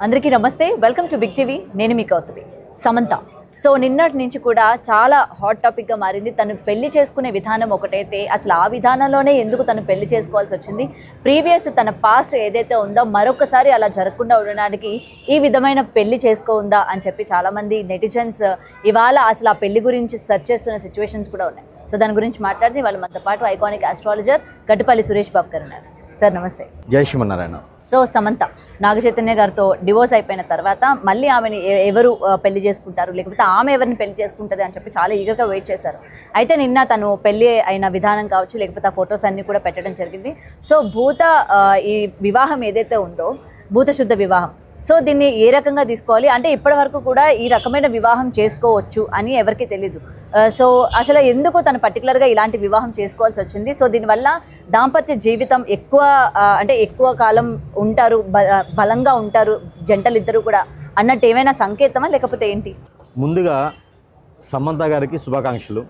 అందరికీ నమస్తే, welcome to big TV. నేను మీ కౌతువి. సమంత సో నిన్నటి నుంచి కూడా చాలా హాట్ టాపిక్గా మారింది. తను పెళ్లి చేసుకునే విధానం ఒకటైతే అసలు ఆ విధానంలోనే ఎందుకు తను పెళ్లి చేసుకోవాల్సి వచ్చింది, ప్రీవియస్ తన పాస్ట్ ఏదైతే ఉందో మరొకసారి అలా జరగకుండా ఉండడానికి ఈ విధమైన పెళ్లి చేసుకోందా అని చెప్పి చాలామంది నెటిజన్స్ ఇవాళ అసలు ఆ పెళ్లి గురించి సెర్చ్ చేస్తున్న సిచ్యువేషన్స్ కూడా ఉన్నాయి. సో దాని గురించి మాట్లాడితే వాళ్ళు మనతో పాటు ఐకానిక్ ఆస్ట్రాలజర్ గట్టుపల్లి సురేష్ బాబు గారు ఉన్నారు. సార్ నమస్తే. జై శ్రీమన్నారాయణ. సో సమంత నాగ చైతన్య గారితో డివోర్స్ అయిపోయిన తర్వాత మళ్ళీ ఆమెని ఎవరు పెళ్లి చేసుకుంటారు, లేకపోతే ఆమె ఎవరిని పెళ్లి చేసుకుంటుంది అని చెప్పి చాలా ఈగర్గా వెయిట్ చేశారు. అయితే నిన్న తను పెళ్లి అయిన విధానం కావచ్చు, లేకపోతే ఆ ఫొటోస్ అన్నీ కూడా పెట్టడం జరిగింది. సో ఈ వివాహం ఏదైతే ఉందో భూత శుద్ధ వివాహం, సో దీన్ని ఏ రకంగా తీసుకోవాలి అంటే ఇప్పటి వరకు కూడా ఈ రకమైన వివాహం చేసుకోవచ్చు అని ఎవరికీ తెలీదు. సో అసలు ఎందుకు తను పర్టికులర్గా ఇలాంటి వివాహం చేసుకోవాల్సి వచ్చింది? సో దీనివల్ల దాంపత్య జీవితం ఎక్కువ కాలం ఉంటారు, బలంగా ఉంటారు జంటలు ఇద్దరు కూడా అన్నట్టు ఏమైనా సంకేతమా లేకపోతే ఏంటి? ముందుగా సమంత గారికి శుభాకాంక్షలు.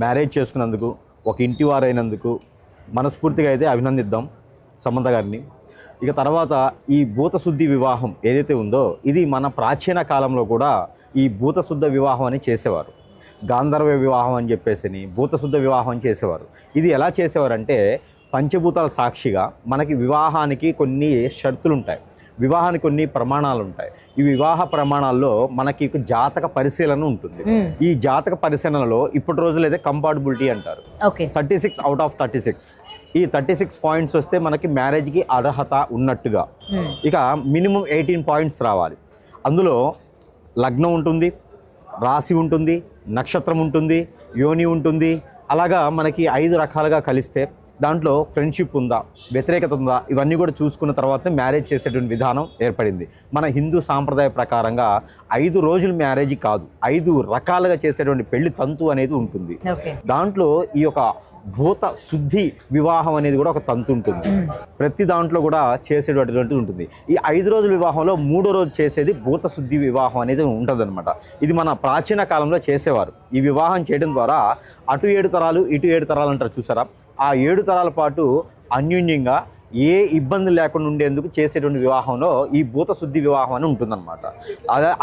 మ్యారేజ్ చేసుకున్నందుకు, ఒక ఇంటి వారైనందుకు మనస్ఫూర్తిగా అయితే అభినందిద్దాం సమంత గారిని. ఇక తర్వాత ఈ భూతశుద్ధి వివాహం ఏదైతే ఉందో ఇది మన ప్రాచీన కాలంలో కూడా ఈ భూతశుద్ధ వివాహం అని చేసేవారు. గాంధర్వ వివాహం అని చెప్పేసి భూతశుద్ధ వివాహం అని చేసేవారు. ఇది ఎలా చేసేవారంటే పంచభూతాల సాక్షిగా మనకి వివాహానికి కొన్ని షరతులు ఉంటాయి, వివాహానికి కొన్ని ప్రమాణాలు ఉంటాయి. ఈ వివాహ ప్రమాణాల్లో మనకి జాతక పరిశీలన ఉంటుంది. ఈ జాతక పరిశీలనలో ఇప్పటి రోజులు అయితే కంపాటబిలిటీ అంటారు. 36 అవుట్ ఆఫ్ 36. ఈ 36 పాయింట్స్ వస్తే మనకి మ్యారేజ్కి అర్హత ఉన్నట్టుగా. ఇక మినిమం 18 పాయింట్స్ రావాలి. అందులో లగ్నం ఉంటుంది, రాశి ఉంటుంది, నక్షత్రం ఉంటుంది, యోని ఉంటుంది. అలాగా మనకి 5 రకాలుగా కలిస్తే దాంట్లో ఫ్రెండ్షిప్ ఉందా, వ్యతిరేకత ఉందా, ఇవన్నీ కూడా చూసుకున్న తర్వాత మ్యారేజ్ చేసేటువంటి విధానం ఏర్పడింది. మన హిందూ సాంప్రదాయ ప్రకారంగా 5 రోజులు మ్యారేజ్ కాదు, 5 రకాలుగా చేసేటువంటి పెళ్లి తంతు అనేది ఉంటుంది. దాంట్లో ఈ యొక్క భూత శుద్ధి వివాహం అనేది కూడా ఒక తంతు ఉంటుంది. ప్రతి దాంట్లో కూడా చేసేటువంటిది ఉంటుంది. ఈ 5 రోజుల వివాహంలో 3వ రోజు చేసేది భూత శుద్ధి వివాహం అనేది ఉంటుంది అనమాట. ఇది మన ప్రాచీన కాలంలో చేసేవారు. ఈ వివాహం చేయడం ద్వారా అటు 7 తరాలు ఇటు 7 తరాలు అంటారు చూసారా, ఆ 7 తరాల పాటు అన్యోన్యంగా ఏ ఇబ్బంది లేకుండా ఉండేందుకు చేసేటువంటి వివాహంలో ఈ భూత శుద్ధి వివాహం అని ఉంటుందన్నమాట.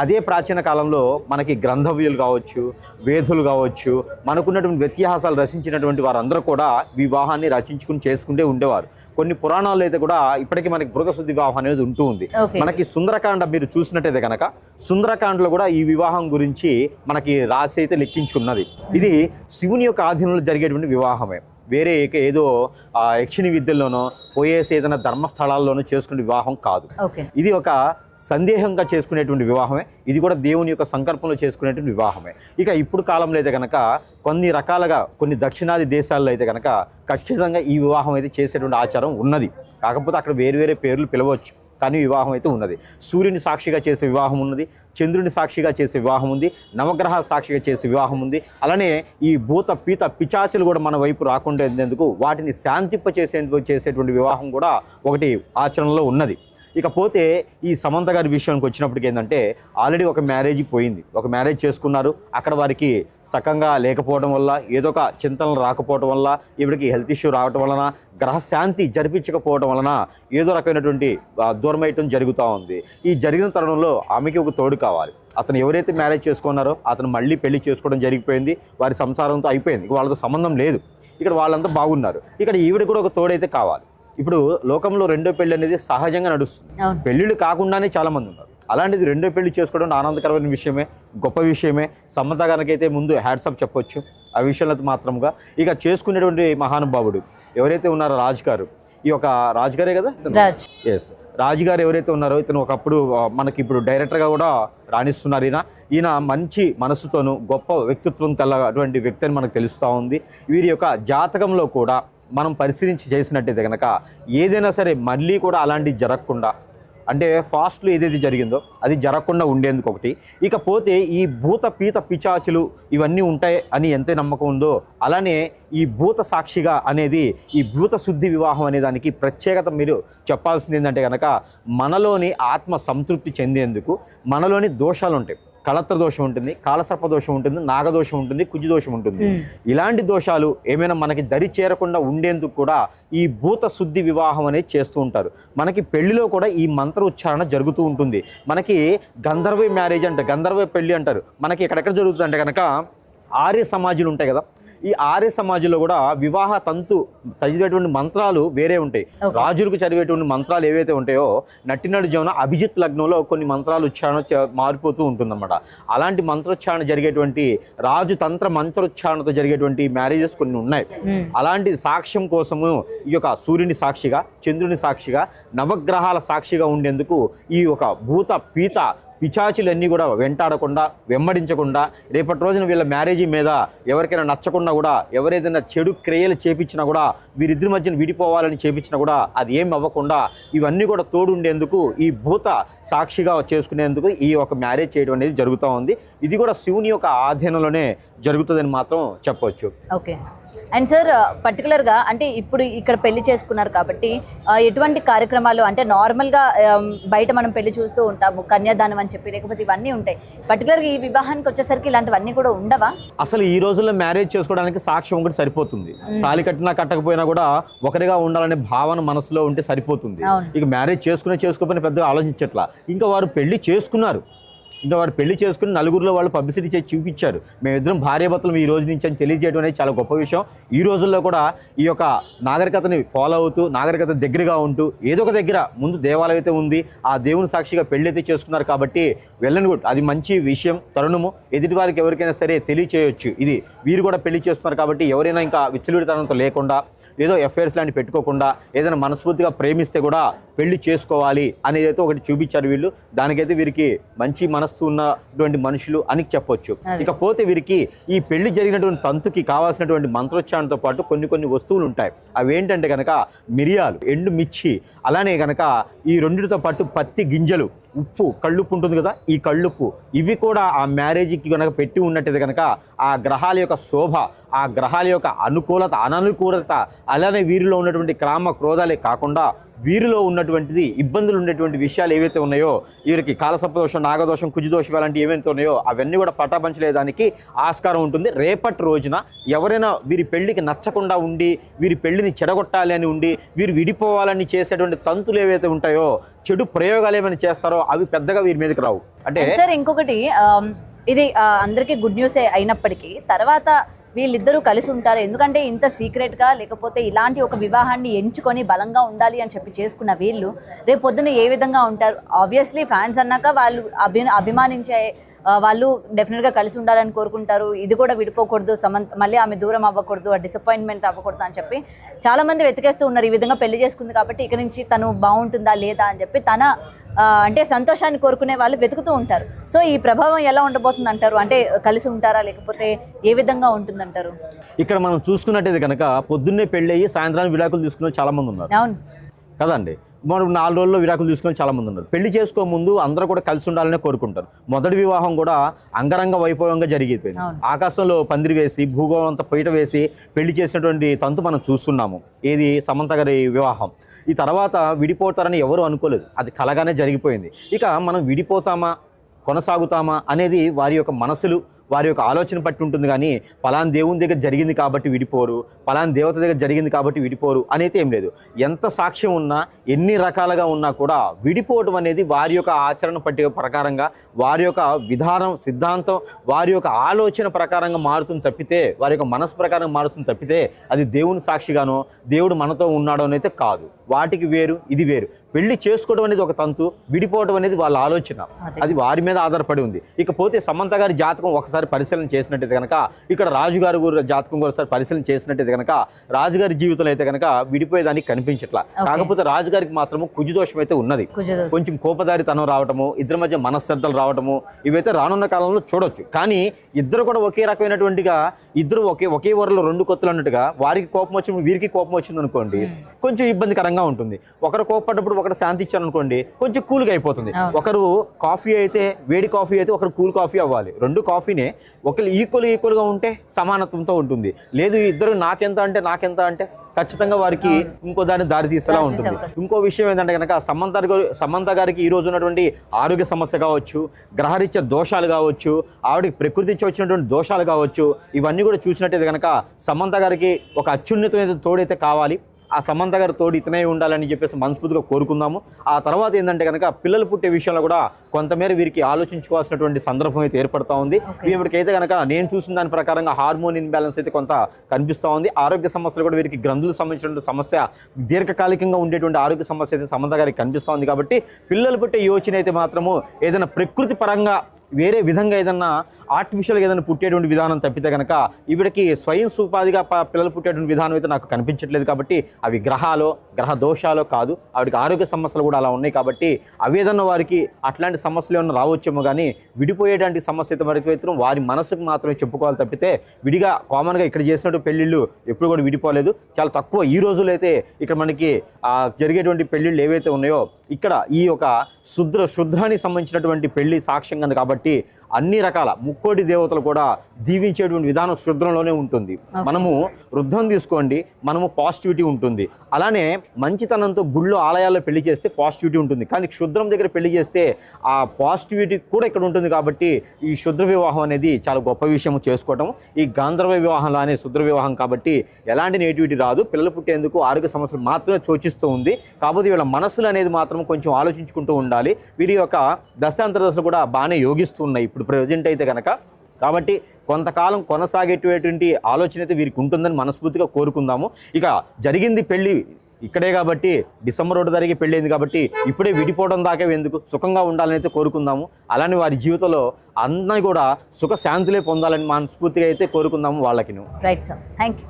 అదే ప్రాచీన కాలంలో మనకి గ్రంథవ్యులు కావచ్చు, వేదులు కావచ్చు, మనకున్నటువంటి వ్యత్యాసాలు రచించినటువంటి వారందరూ కూడా వివాహాన్ని రచించుకుని చేసుకుంటే ఉండేవారు. కొన్ని పురాణాల్లో అయితే కూడా ఇప్పటికీ మనకి భూత శుద్ధి వివాహం అనేది ఉంటూ ఉంది. మనకి సుందరకాండ మీరు చూసినట్టయితే కనుక సుందరకాండలో కూడా ఈ వివాహం గురించి మనకి రాసి అయితే లెక్కించున్నది. ఇది శివుని యొక్క ఆధీనంలో జరిగేటువంటి వివాహమే. వేరే ఏదో యక్షిణి విద్యల్లోనో పోయేసి ఏదైనా ధర్మస్థలాల్లోనూ చేసుకునే వివాహం కాదు. ఇది ఒక సందేహంగా చేసుకునేటువంటి వివాహమే. ఇది కూడా దేవుని యొక్క సంకల్పంలో చేసుకునేటువంటి వివాహమే. ఇక ఇప్పుడు కాలంలో అయితే కనుక కొన్ని రకాలుగా కొన్ని దక్షిణాది దేశాల్లో అయితే కనుక ఖచ్చితంగా ఈ వివాహం అయితే చేసేటువంటి ఆచారం ఉన్నది. కాకపోతే అక్కడ వేరు పేర్లు పిలవచ్చు, కానీ వివాహం అయితే ఉన్నది. సూర్యుని సాక్షిగా చేసే వివాహం ఉన్నది, చంద్రుని సాక్షిగా చేసే వివాహం ఉంది, నవగ్రహాల సాక్షిగా చేసే వివాహం ఉంది. అలానే ఈ భూత పీత పిచాచులు కూడా మన వైపు రాకుండా ఉండేందుకు వాటిని శాంతింప చేసేటువంటి వివాహం కూడా ఒకటి ఆచరణలో ఉన్నది. ఇకపోతే ఈ సమంత గారి విషయానికి వచ్చినప్పటికి ఏంటంటే ఆల్రెడీ ఒక మ్యారేజ్ పోయింది, ఒక మ్యారేజ్ చేసుకున్నారు. అక్కడ వారికి సకంగా లేకపోవడం వల్ల, ఏదో ఒక చింతనలు రాకపోవడం వల్ల, ఈవిడికి హెల్త్ ఇష్యూ రావడం వలన, గ్రహశాంతి జరిపించకపోవడం వలన ఏదో రకమైనటువంటి దూరమయటం జరుగుతూ ఉంది. ఈ జరిగిన తరుణంలో ఆమెకి ఒక తోడు కావాలి. అతను ఎవరైతే మ్యారేజ్ చేసుకున్నారో అతను మళ్ళీ పెళ్లి చేసుకోవడం జరిగిపోయింది, వారి సంసారంతో అయిపోయింది, వాళ్ళతో సంబంధం లేదు. ఇక్కడ వాళ్ళంతా బాగున్నారు. ఇక్కడ ఈవిడ కూడా ఒక తోడైతే కావాలి. ఇప్పుడు లోకంలో రెండో పెళ్లి అనేది సహజంగా నడుస్తుంది. పెళ్ళిళ్ళు కాకుండానే చాలా మంది ఉన్నారు. అలాంటిది రెండో పెళ్లి చేసుకోవడం ఆనందకరమైన విషయమే, గొప్ప విషయమే. సమంత గారికైతే ముందు హ్యాట్సప్ చెప్పొచ్చు ఆ విషయంలో మాత్రముగా. ఇక చేసుకునేటువంటి మహానుభావుడు ఎవరైతే ఉన్నారో రాజుగారు, ఈ యొక్క రాజుగారే కదా, ఎస్ రాజుగారు ఎవరైతే ఉన్నారో ఇతను ఒకప్పుడు మనకి ఇప్పుడు డైరెక్టర్గా కూడా రాణిస్తున్నారు. ఈయన మంచి మనసుతోనూ గొప్ప వ్యక్తిత్వం తెల్లటువంటి వ్యక్తి అని మనకు తెలుస్తూ ఉంది. వీరి యొక్క జాతకంలో కూడా మనం పరిశీలించి చేసినట్టయితే కనుక ఏదైనా సరే మళ్ళీ కూడా అలాంటివి జరగకుండా, అంటే ఫాస్ట్లో ఏదైతే జరిగిందో అది జరగకుండా ఉండేందుకు ఒకటి. ఇకపోతే ఈ భూత పీత పిచాచులు ఇవన్నీ ఉంటాయి అని ఎంత నమ్మకం ఉందో అలానే ఈ భూత సాక్షిగా అనేది ఈ భూత శుద్ధి వివాహం అనే దానికి ప్రత్యేకత మీరు చెప్పాల్సింది ఏంటంటే కనుక మనలోని ఆత్మ సంతృప్తి చెందేందుకు మనలోని దోషాలు ఉంటాయి. కళత్ర దోషం ఉంటుంది, కాలసర్ప దోషం ఉంటుంది, నాగదోషం ఉంటుంది, కుజు దోషం ఉంటుంది. ఇలాంటి దోషాలు ఏమైనా మనకి దరి చేరకుండా ఉండేందుకు కూడా ఈ భూత శుద్ధి వివాహం అనేది చేస్తూ ఉంటారు. మనకి పెళ్లిలో కూడా ఈ మంత్ర ఉచ్చారణ జరుగుతూ ఉంటుంది. మనకి గంధర్వ మ్యారేజ్ అంటే గంధర్వ పెళ్లి అంటారు. మనకి ఎక్కడెక్కడ జరుగుతుంది అంటే కనుక ఆర్య సమాజాలు ఉంటాయి కదా, ఈ ఆర్య సమాజంలో కూడా వివాహ తంతు చదివేటువంటి మంత్రాలు వేరే ఉంటాయి. రాజులకు చదివేటువంటి మంత్రాలు ఏవైతే ఉంటాయో నట్టినడు జమున అభిజిత్ లగ్నంలో కొన్ని మంత్రాలు ఉచ్చారణ మారిపోతూ ఉంటుందన్నమాట. అలాంటి మంత్రోచ్చారణ జరిగేటువంటి రాజు తంత్ర మంత్రోచ్చారణతో జరిగేటువంటి మ్యారేజెస్ కొన్ని ఉన్నాయి. అలాంటి సాక్ష్యం కోసము ఈ యొక్క సూర్యుని సాక్షిగా, చంద్రుని సాక్షిగా, నవగ్రహాల సాక్షిగా ఉండేందుకు ఈ యొక్క భూత పీత పిచాచులన్నీ కూడా వెంటాడకుండా, వెంబడించకుండా, రేపటి రోజున వీళ్ళ మ్యారేజీ మీద ఎవరికైనా నచ్చకుండా కూడా, ఎవరేదైనా చెడు క్రియలు చేపించినా కూడా, వీరిద్దరి మధ్యన విడిపోవాలని చేపించినా కూడా అది ఏం అవ్వకుండా ఇవన్నీ కూడా తోడుండేందుకు ఈ భూత సాక్షిగా చేసుకునేందుకు ఈ ఒక మ్యారేజ్ చేయడం అనేది జరుగుతూ ఉంది. ఇది కూడా శివుని యొక్క ఆధీనంలోనే జరుగుతుందని మాత్రం చెప్పవచ్చు. ఓకే. అండ్ సార్ పర్టికులర్గా అంటే ఇప్పుడు ఇక్కడ పెళ్లి చేసుకున్నారు కాబట్టి ఎటువంటి కార్యక్రమాలు అంటే నార్మల్గా బయట మనం పెళ్లి చూస్తూ ఉంటాము, కన్యాదానం అని చెప్పి, లేకపోతే ఇవన్నీ ఉంటాయి. పర్టికులర్గా ఈ వివాహానికి వచ్చేసరికి ఇలాంటివన్నీ కూడా ఉండవా? అసలు ఈ రోజుల్లో మ్యారేజ్ చేసుకోవడానికి సాక్ష్యం ఒకటి సరిపోతుంది. తాళి కట్టినా కట్టకపోయినా కూడా ఒకరిగా ఉండాలనే భావన మనసులో ఉంటే సరిపోతుంది. ఇక మ్యారేజ్ చేసుకోకపోయినా పెద్దగా ఆలోచించట్లా. ఇంకా వారు పెళ్లి చేసుకున్నారు, ఇంకా వారు పెళ్లి చేసుకుని నలుగురిలో వాళ్ళు పబ్లిసిటీ చేసి చూపించారు, మేమిద్దరం భార్యాభర్తలు ఈ రోజు నుంచి అని తెలియజేయడం అనేది చాలా గొప్ప విషయం. ఈ రోజుల్లో కూడా ఈ యొక్క నాగరికతని ఫాలో అవుతూ, నాగరికత దగ్గరగా ఉంటూ, ఏదో ఒక దగ్గర ముందు దేవాలయం అయితే ఉంది, ఆ దేవుని సాక్షిగా పెళ్లి అయితే చేసుకున్నారు కాబట్టి వెళ్ళని అది మంచి విషయం, తరుణము. ఎదుటి వారికి ఎవరికైనా సరే తెలియచేయొచ్చు, ఇది వీరు కూడా పెళ్లి చేస్తున్నారు కాబట్టి ఎవరైనా ఇంకా విచ్చలవిడితనంతో లేకుండా, ఏదో ఎఫ్ఐఆర్స్ లాంటి పెట్టుకోకుండా, ఏదైనా మనస్ఫూర్తిగా ప్రేమిస్తే కూడా పెళ్లి చేసుకోవాలి అనేది అయితే ఒకటి చూపించారు వీళ్ళు. దానికైతే వీరికి మంచి మనస్సు ఉన్నటువంటి మనుషులు అని చెప్పొచ్చు. ఇకపోతే వీరికి ఈ పెళ్లి జరిగినటువంటి తంతుకి కావాల్సినటువంటి మంత్రోచ్చారణతో పాటు కొన్ని వస్తువులు ఉంటాయి. అవి ఏంటంటే కనుక మిరియాలు, ఎండు మిర్చి, అలానే కనుక ఈ రెండింటితో పాటు పత్తి గింజలు, ఉప్పు, కళ్ళుప్పు ఉంటుంది కదా, ఈ కళ్ళుప్పు ఇవి కూడా ఆ మ్యారేజ్కి కనుక పెట్టి ఉన్నట్టయితే కనుక ఆ గ్రహాల యొక్క శోభ, ఆ గ్రహాల యొక్క అనుకూలత, అననుకూలత, అలానే వీరిలో ఉన్నటువంటి క్రామ క్రోధాలే కాకుండా వీరిలో ఉన్నటువంటిది ఇబ్బందులు ఉండేటువంటి విషయాలు ఏవైతే ఉన్నాయో, వీరికి కాలసర్పదోషం, నాగదోషం, కుజుదోషం అలాంటివి ఏవైతే ఉన్నాయో అవన్నీ కూడా పటాపంచలేదానికి ఆస్కారం ఉంటుంది. రేపటి రోజున ఎవరైనా వీరి పెళ్లికి నచ్చకుండా ఉండి, వీరి పెళ్లిని చెడగొట్టాలి అని ఉండి, వీరు విడిపోవాలని చేసేటువంటి తంతులు ఏవైతే ఉంటాయో, చెడు ప్రయోగాలు ఏమైనా చేస్తారో అవి పెద్దగా వీరి మీదకి రావు. అంటే సార్ ఇంకొకటి, ఇది అందరికీ గుడ్ న్యూసే అయినప్పటికీ తర్వాత వీళ్ళిద్దరూ కలిసి ఉంటారు. ఎందుకంటే ఇంత సీక్రెట్గా, లేకపోతే ఇలాంటి ఒక వివాహాన్ని ఎంచుకొని బలంగా ఉండాలి అని చెప్పి చేసుకున్న వీళ్ళు రేపు పొద్దున ఏ విధంగా ఉంటారు? ఆబ్వియస్లీ ఫ్యాన్స్ అన్నాక వాళ్ళు అభిమానించే వాళ్ళు డెఫినెట్గా కలిసి ఉండాలని కోరుకుంటారు. ఇది కూడా విడిపోకూడదు, మళ్ళీ ఆమె దూరం అవ్వకూడదు, ఆ డిసప్పాయింట్మెంట్ అవ్వకూడదు అని చెప్పి చాలామంది వెతికేస్తూ ఉన్నారు. ఈ విధంగా పెళ్లి చేసుకుంది కాబట్టి ఇక నుంచి తను బాగుంటుందా లేదా అని చెప్పి తన అంటే సంతోషాన్ని కోరుకునే వాళ్ళు వెతుకుతూ ఉంటారు. సో ఈ ప్రభావం ఎలా ఉండబోతుంది అంటారు? అంటే కలిసి ఉంటారా, లేకపోతే ఏ విధంగా ఉంటుందంటారు? ఇక్కడ మనం చూసుకున్నట్టయితే కనుక పొద్దున్నే పెళ్ళి అయ్యి సాయంత్రానికి విడాకులు తీసుకునే చాలా మంది ఉన్నారు. అవును కదండి. మనం 4 రోజుల్లో విడాకులు తీసుకుని చాలా మంది ఉన్నారు. పెళ్లి చేసుకో ముందు అందరూ కూడా కలిసి ఉండాలనే కోరుకుంటారు. మొదటి వివాహం కూడా అంగరంగ వైభవంగా జరిగిపోయింది. ఆకాశంలో పందిరి వేసి, భూగోళం అంతా పైట వేసి పెళ్లి చేసినటువంటి తంతు మనం చూస్తున్నాము. ఏది సమంత గారి వివాహం. ఈ తర్వాత విడిపోతారని ఎవరు అనుకోలేదు, అది కలగానే జరిగిపోయింది. ఇక మనం విడిపోతామా, కొనసాగుతామా అనేది వారి యొక్క మనసులు, వారి యొక్క ఆలోచన పట్టి ఉంటుంది. కానీ పలానా దేవుని దగ్గర జరిగింది కాబట్టి విడిపోరు, పలానా దేవత దగ్గర జరిగింది కాబట్టి విడిపోరు అనేది ఏం లేదు. ఎంత సాక్ష్యం ఉన్నా, ఎన్ని రకాలుగా ఉన్నా కూడా విడిపోవడం అనేది వారి యొక్క ఆచరణ పట్టిక ప్రకారంగా, వారి యొక్క విధానం, సిద్ధాంతం, వారి యొక్క ఆలోచన ప్రకారంగా మారుతుంది తప్పితే, వారి యొక్క మనసు ప్రకారంగా మారుతుంది తప్పితే అది దేవుని సాక్షిగానో దేవుడు మనతో ఉన్నాడో అయితే కాదు. వాటికి వేరు, ఇది వేరు. పెళ్లి చేసుకోవడం అనేది ఒక తంతు, విడిపోవడం అనేది వాళ్ళ ఆలోచన, అది వారి మీద ఆధారపడి ఉంది. ఇకపోతే సమంత గారి జాతకం ఒకసారి పరిశీలన చేసినట్టయితే కనుక, ఇక్కడ రాజుగారి జాతకం ఒకసారి పరిశీలన చేసినట్టయితే కనుక, రాజుగారి జీవితంలో అయితే కనుక విడిపోయేదానికి కనిపించట్లా. కాకపోతే రాజుగారికి మాత్రము కుజుదోషం అయితే ఉన్నది. కొంచెం కోపదారితనం రావటము, ఇద్దరి మధ్య మనశ్రద్ధలు రావటము, ఇవైతే రానున్న కాలంలో చూడొచ్చు. కానీ ఇద్దరు కూడా ఒకే రకమైనటువంటిగా, ఇద్దరు ఒకే వరలో 2 కొత్తలు అన్నట్టుగా, వారికి కోపం వచ్చినప్పుడు వీరికి కోపం వచ్చింది అనుకోండి, కొంచెం ఇబ్బందికరంగా ఉంటుంది. ఒకరు కోపపడ్డప్పుడు ఒకరు శాంతి ఇచ్చారు అనుకోండి, కొంచెం కూల్గా అయిపోతుంది. ఒకరు కాఫీ అయితే, వేడి కాఫీ అయితే ఒకరు కూల్ కాఫీ అవ్వాలి. 2 కాఫీనే ఒకరు ఈక్వల్గా ఉంటే సమానత్వంతో ఉంటుంది. లేదు ఇద్దరు నాకెంత అంటే ఖచ్చితంగా వారికి ఇంకో దాన్ని దారి తీసేలా ఉంటుంది. ఇంకో విషయం ఏంటంటే కనుక సమంత గారికి ఈ రోజు ఉన్నటువంటి ఆరోగ్య సమస్య కావచ్చు, గ్రహరీత్యా దోషాలు కావచ్చు, ఆవిడకి ప్రకృతి వచ్చినటువంటి దోషాలు కావచ్చు, ఇవన్నీ కూడా చూసినట్టయితే కనుక సమంత గారికి ఒక అత్యున్నతమైన తోడైతే కావాలి. ఆ సమంత గారి తోడు ఇతనే ఉండాలని చెప్పేసి మనస్ఫూర్తిగా కోరుకుందాము. ఆ తర్వాత ఏంటంటే కనుక పిల్లలు పుట్టే విషయంలో కూడా కొంతమేర వీరికి ఆలోచించుకోవాల్సినటువంటి సందర్భం అయితే ఏర్పడతా ఉంది. వీరికైతే కనుక నేను చూసిన దాని ప్రకారంగా హార్మోన్ ఇన్బ్యాలెన్స్ అయితే కొంత కనిపిస్తూ ఉంది. ఆరోగ్య సమస్యలు కూడా వీరికి గ్రంథులకు సంబంధించినటువంటి సమస్య, దీర్ఘకాలికంగా ఉండేటువంటి ఆరోగ్య సమస్య అయితే సమంత గారికి కనిపిస్తూ ఉంది. కాబట్టి పిల్లలు పుట్టే యోచన అయితే మాత్రము ఏదైనా ప్రకృతి పరంగా వేరే విధంగా ఏదన్నా ఆర్టిఫిషియల్గా ఏదైనా పుట్టేటువంటి విధానం తప్పితే కనుక ఈవిడకి స్వయం సుపాధిగా పిల్లలు పుట్టేటువంటి విధానం అయితే నాకు కనిపించట్లేదు. కాబట్టి అవి గ్రహ దోషాలు కాదు, ఆవిడకి ఆరోగ్య సమస్యలు కూడా అలా ఉన్నాయి. కాబట్టి అవి ఏదన్నా వారికి అట్లాంటి సమస్యలు ఏమన్నా రావచ్చేమో, కానీ విడిపోయేటువంటి సమస్య అయితే వరకు అయితే వారి మనసుకు మాత్రమే చెప్పుకోవాలి తప్పితే విడిగా కామన్గా ఇక్కడ చేసినట్టు పెళ్ళిళ్ళు ఎప్పుడు కూడా విడిపోలేదు. చాలా తక్కువ. ఈ రోజుల్లో అయితే ఇక్కడ మనకి జరిగేటువంటి పెళ్ళిళ్ళు ఏవైతే ఉన్నాయో ఇక్కడ ఈ యొక్క శుద్రానికి సంబంధించినటువంటి పెళ్లి సాక్ష్యంగా కాబట్టి అన్ని రకాల ముక్కోటి దేవతలు కూడా దీవించేటువంటి విధానం శుద్రంలోనే ఉంటుంది. మనము రుద్రం తీసుకోండి, మనము పాజిటివిటీ ఉంటుంది. అలానే మంచితనంతో గుళ్ళో ఆలయాల్లో పెళ్లి చేస్తే పాజిటివిటీ ఉంటుంది, కానీ క్షుద్రం దగ్గర పెళ్లి చేస్తే ఆ పాజిటివిటీ కూడా ఇక్కడ ఉంటుంది. కాబట్టి ఈ శుద్ర వివాహం అనేది చాలా గొప్ప విషయం చేసుకోవటం. ఈ గాంధర్వ వివాహంలో అనే శుద్ర వివాహం కాబట్టి ఎలాంటి నెగిటివిటీ రాదు. పిల్లలు పుట్టేందుకు ఆరోగ్య సమస్యలు మాత్రమే సూచిస్తూ ఉంది. కాకపోతే వీళ్ళ మనసులు అనేది మాత్రం కొంచెం ఆలోచించుకుంటూ ఉండాలి. వీరి యొక్క దశాంతర దశలు కూడా బాగానే యోగిస్తూ ఉన్నాయి ఇప్పుడు ప్రజెంట్ అయితే కనుక. కాబట్టి కొంతకాలం కొనసాగేటువంటి ఆలోచన అయితే వీరికి ఉంటుందని మనస్ఫూర్తిగా కోరుకుందాము. ఇక జరిగింది పెళ్ళి ఇక్కడే కాబట్టి డిసెంబర్ 1 జరిగే పెళ్ళి అయింది కాబట్టి ఇప్పుడే విడిపోవడం దాకా ఎందుకు, సుఖంగా ఉండాలని అయితే కోరుకుందాము. అలానే వారి జీవితంలో అందరూ కూడా సుఖ శాంతులే పొందాలని మనస్ఫూర్తిగా అయితే కోరుకుందాము వాళ్ళకి. Right sir, thank you.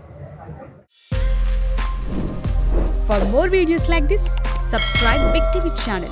For more videos like this, subscribe Big TV channel.